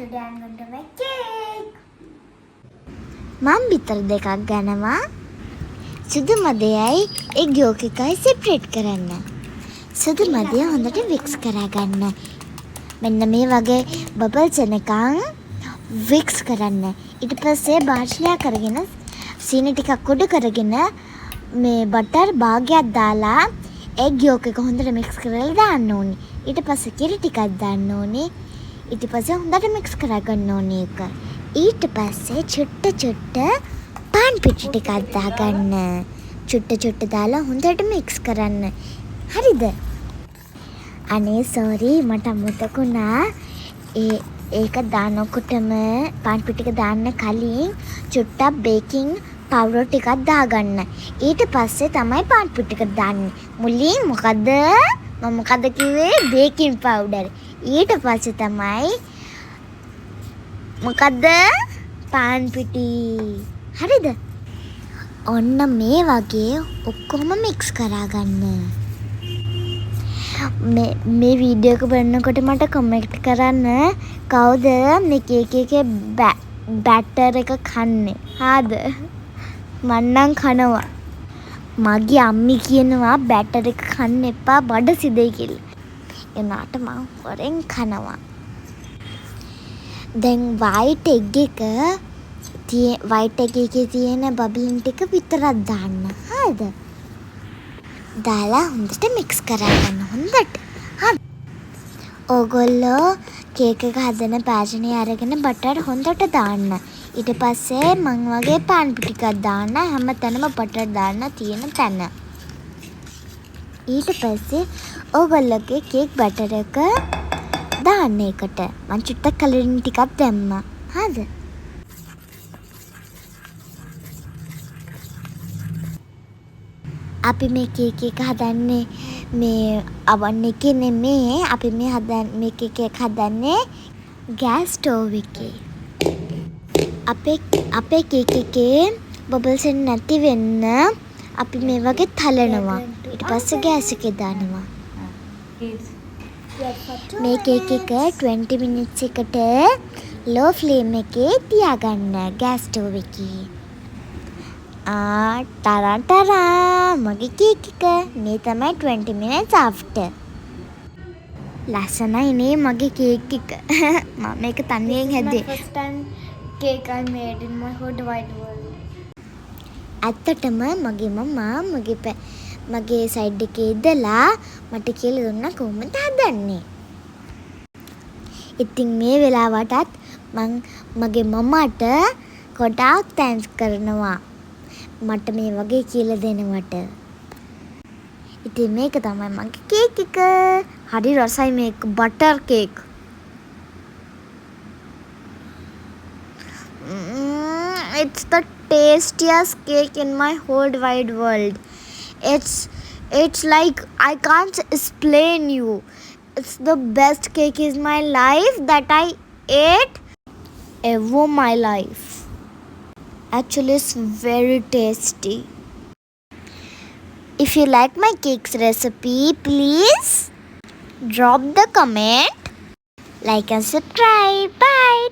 Today I'm going to make cake. මම බිතර දෙකක් ගන්නවා. සුදු මදයයි එග් යෝක් එකයි සෙපරේට් කරන්න. සුදු මදය හොඳට වික්ස් කරගන්න. මෙන්න මේ වගේ බබල්ස් එනකන් වික්ස් කරන්න. ඊට පස්සේ භාජනයක් කරගෙන සීනි ටිකක් උඩ කරගෙන මේ බටර් භාගයක් දාලා එග් යෝක් එක හොඳට මික්ස් කරලා දාන්න ඕනේ. ඊට පස්සේ කිරි ටිකක් දාන්න ඕනේ. ඊට පස්සේ හොඳට මික්ස් කරගන්න ඕනේ ඒක. ඊට පස්සේ චුට්ට පාන් පිටි ටිකක් දාගන්න. චුට්ට දාලා හොඳට මික්ස් කරන්න. හරිද? අනේ සෝරි මට අමතකුණා. ඒක දානකොටම පාන් පිටි ටික දාන්න කලින් චුට්ටක් බේකින් පවුඩර් ටිකක් දාගන්න. ඊට පස්සේ තමයි පාන් පිටි ටික දාන්නේ. මුලින් මොකද කිව්වේ? Baking powder. ඊට පස්සේ තමයි මොකද්ද? පාන් පිටි. හරිද? ඔන්න මේ වගේ ඔක්කොම මික්ස් කරගන්න. මේ වීඩියෝ එක බලනකොට මට කමෙන්ට් කරන්න කවුද මේ කේක් එකේ බැටර් එක කන්නේ? හාද? මං නම් කනවා. මගේ අම්මි කියනවා බැටර් එක කන්න එපා බඩ සිදෙයි කියලා. එනාට මං හොරෙන් කනවා. දැන් වයිට් එග් එකේ තියෙන බබලින් ටික විතරක් දාන්න. හරිද? දාලා හොඳට මික්ස් කරගන්න. හොඳට. හරි. ඕගොල්ලෝ කේක් එක හදන භාජනය අරගෙන බටර් හොඳට දාන්න. ඊට පස්සේ මං වගේ පාන් පිටි ටිකක් දාන්න. හැමතැනම බටර් දාන්න තියෙන තැන. ඊට පස්සේ ඕගොල්ලෝගේ කේක් බටර් එක දාන්න එකට. මං චුට්ටක් කලරින් ටිකක් දැම්මා. හරිද? අපි මේ කේක් එක හදන්නේ මේ oven එකේ නෙමෙයි. අපි මේ කේක් එක හදන්නේ ගෑස් ස්ටෝව් එකේ. අපේ කේක් එකේ බබල්ස් නැති වෙන්න අපි මේ වගේ තලනවා. ඊට පස්සේ ගෑස් එකේ දානවා. මේ කේක් එක 20 minutes එකට low flame එකේ තියාගන්න ගෑස් ස්ටෝව් එකේ. ටරා මගේ කේක් එක. මේ තමයි 20 minutes after. ලස්සනයි නේ මගේ කේක් එක. මම මේක තනියෙන් හැදුවේ. First time cake I made in my whole wide world. ඇත්තටම මගේ මම්මා මගේ සයිඩ් එකේ ඉඳලා මට කියලා දුන්නා කොහොමද හදන්නේ. ඉතින් මේ වෙලාවටත් මං මගේ මම්මාට ගොඩාක් තෑන්ක්ස් කරනවා. මට මේ වගේ කියලා දෙනවට. ඉතින් මේක තමයි මගේ කේක් එක. හරි රසයි මේක butter cake. It's the tastiest cake in my whole wide world. It's like I can't explain you. It's the best cake in my life that I ate ever my life. Actually, it's very tasty. If you like my cake's recipe, please drop the comment, like and subscribe. Bye.